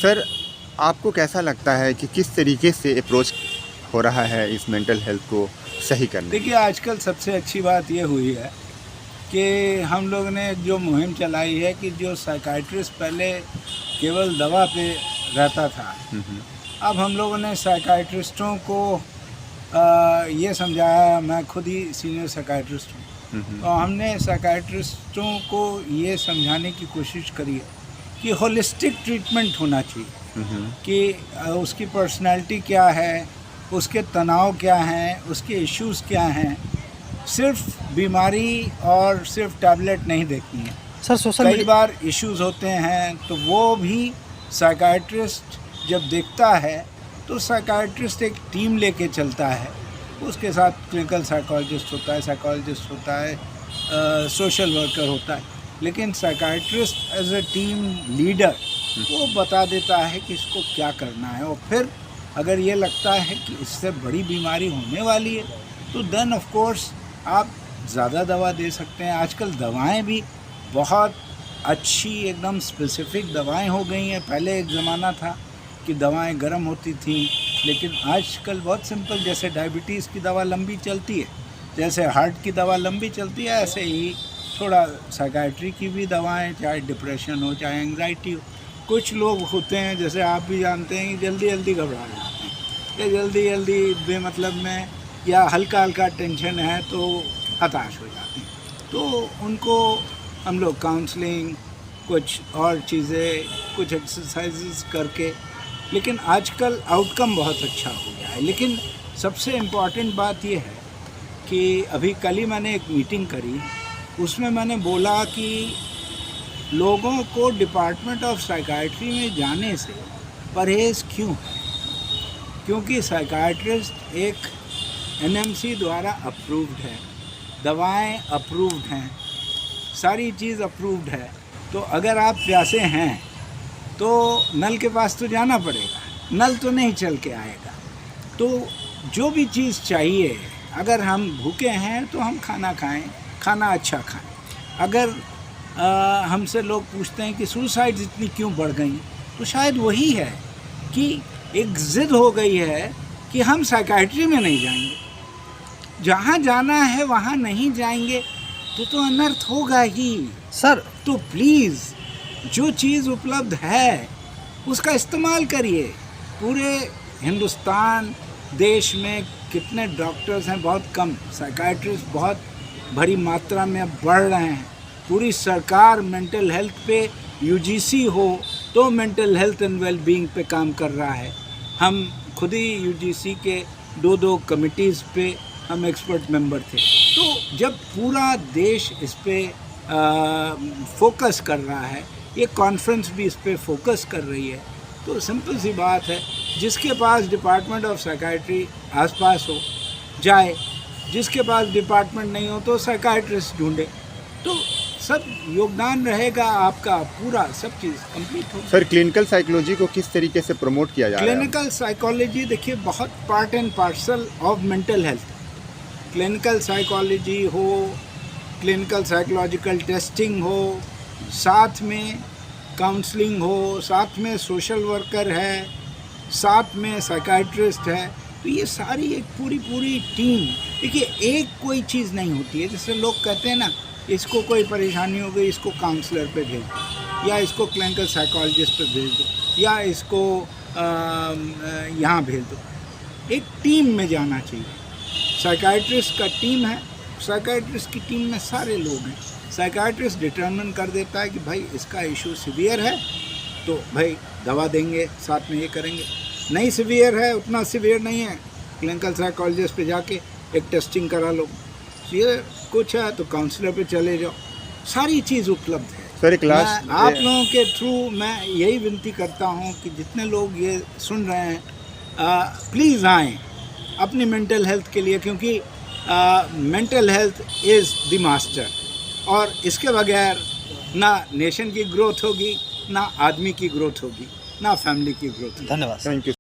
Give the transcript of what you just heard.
Sir, आपको कैसा लगता है कि किस तरीके से अप्रोच हो रहा है इस मेंटल हेल्थ को सही करने? देखिए, आजकल सबसे अच्छी बात ये हुई है कि हम लोग ने जो मुहिम चलाई है कि जो साइकाइट्रिस्ट पहले केवल दवा पे रहता था, अब हम लोगों ने साइकाइट्रिस्टों को ये समझाया। मैं खुद ही सीनियर साइकाइट्रिस्ट हूँ, तो हमने साइकाइट्रिस्टों को ये समझाने की कोशिश करी है कि होलिस्टिक ट्रीटमेंट होना चाहिए, कि उसकी पर्सनैलिटी क्या है, उसके तनाव क्या हैं, उसके इश्यूज़ क्या हैं। सिर्फ बीमारी और सिर्फ टैबलेट नहीं देखनी है सर। कई बार इश्यूज़ होते हैं तो वो भी साइकाइट्रिस्ट जब देखता है तो साइकाइट्रिस्ट एक टीम लेके चलता है। उसके साथ क्लिनिकल साइकोलॉजिस्ट होता है, साइकोलॉजिस्ट होता है, सोशल वर्कर होता है, लेकिन psychiatrist as a team leader वो बता देता है कि इसको क्या करना है। और फिर अगर ये लगता है कि इससे बड़ी बीमारी होने वाली है तो देन ऑफ कोर्स आप ज़्यादा दवा दे सकते हैं। आजकल दवाएं भी बहुत अच्छी एकदम स्पेसिफिक दवाएं हो गई हैं। पहले एक ज़माना था कि दवाएं गर्म होती थी, लेकिन आजकल बहुत सिंपल, जैसे डायबिटीज़ की दवा लंबी चलती है, जैसे हार्ट की दवा लंबी चलती है, ऐसे ही थोड़ा साइकाइट्री की भी दवाएं, चाहे डिप्रेशन हो चाहे एंग्जाइटी हो। कुछ लोग होते हैं, जैसे आप भी जानते हैं, कि जल्दी जल्दी घबरा जाते हैं, या जल्दी जल्दी बेमतलब में, या हल्का हल्का टेंशन है तो हताश हो जाते हैं। तो उनको हम लोग काउंसलिंग, कुछ और चीज़ें, कुछ एक्सरसाइजेस करके, लेकिन आजकल आउटकम बहुत अच्छा हो गया है। लेकिन सबसे इम्पॉर्टेंट बात यह है कि अभी कल ही मैंने एक मीटिंग करी, उसमें मैंने बोला कि लोगों को डिपार्टमेंट ऑफ साइकाइट्री में जाने से परहेज़ क्यों है? क्योंकि साइकाइट्रिस्ट एक एनएमसी द्वारा अप्रूव्ड है, दवाएं अप्रूव्ड हैं, सारी चीज़ अप्रूव्ड है। तो अगर आप प्यासे हैं तो नल के पास तो जाना पड़ेगा, नल तो नहीं चल के आएगा। तो जो भी चीज़ चाहिए, अगर हम भूखे हैं तो हम खाना खाएं, खाना अच्छा खाएं। अगर हमसे लोग पूछते हैं कि सुसाइड्स इतनी क्यों बढ़ गई, तो शायद वही है कि एक ज़िद हो गई है कि हम साइकाइट्री में नहीं जाएंगे, जहाँ जाना है वहाँ नहीं जाएंगे तो अनर्थ होगा ही सर। तो प्लीज़ जो चीज़ उपलब्ध है उसका इस्तेमाल करिए। पूरे हिंदुस्तान देश में कितने डॉक्टर्स हैं, बहुत कम। साइकाइट्रिस्ट बहुत बड़ी मात्रा में अब बढ़ रहे हैं। पूरी सरकार मेंटल हेल्थ पे, यूजीसी हो तो मेंटल हेल्थ एंड वेलबींग पे काम कर रहा है। हम खुद ही यूजीसी के दो कमिटीज़ पे हम एक्सपर्ट मेंबर थे। तो जब पूरा देश इस पे फोकस कर रहा है, ये कॉन्फ्रेंस भी इस पे फोकस कर रही है, तो सिंपल सी बात है, जिसके पास डिपार्टमेंट ऑफ साइकाइट्री आसपास हो जाए, जिसके पास डिपार्टमेंट नहीं हो तो साइकाइट्रिस्ट ढूंढे। तो सब योगदान रहेगा आपका, पूरा सब चीज़ कंप्लीट हो। सर, क्लिनिकल साइकोलॉजी को किस तरीके से प्रमोट किया जा रहा है? क्लिनिकल साइकोलॉजी देखिए बहुत part and parcel of mental health. Clinical psychology हो, क्लिनिकल साइकोलॉजिकल टेस्टिंग हो, साथ में काउंसलिंग हो, साथ में सोशल वर्कर है, साथ में साइकाइट्रिस्ट है, तो ये सारी एक पूरी टीम। देखिए, एक कोई चीज़ नहीं होती है। जैसे लोग कहते हैं ना, इसको कोई परेशानी हो गई, इसको काउंसलर पे भेज दो, या इसको क्लिनिकल साइकोलॉजिस्ट पे भेज दो, या इसको यहाँ भेज दो। एक टीम में जाना चाहिए। साइकाइट्रिस्ट का टीम है, साइकाइट्रिस्ट की टीम में सारे लोग हैं। साइकाइट्रिस्ट डिटरमिन कर देता है कि भाई इसका इशू सीवियर है तो भाई दवा देंगे, साथ में ये करेंगे। नहीं सीवियर है, उतना सीवियर नहीं है, क्लिनिकल साइकोलॉजिस्ट पे जाके एक टेस्टिंग करा लो। ये कुछ है तो काउंसलर पे चले जाओ, सारी चीज़ उपलब्ध है। सर, क्लास आप लोगों के थ्रू मैं यही विनती करता हूँ कि जितने लोग ये सुन रहे हैं, प्लीज़ आएँ अपनी मेंटल हेल्थ के लिए, क्योंकि mental health is the master, और इसके बगैर ना नेशन की ग्रोथ होगी, ना आदमी की ग्रोथ होगी, ना फैमिली की ग्रोथ होगी। धन्यवाद। Thank you.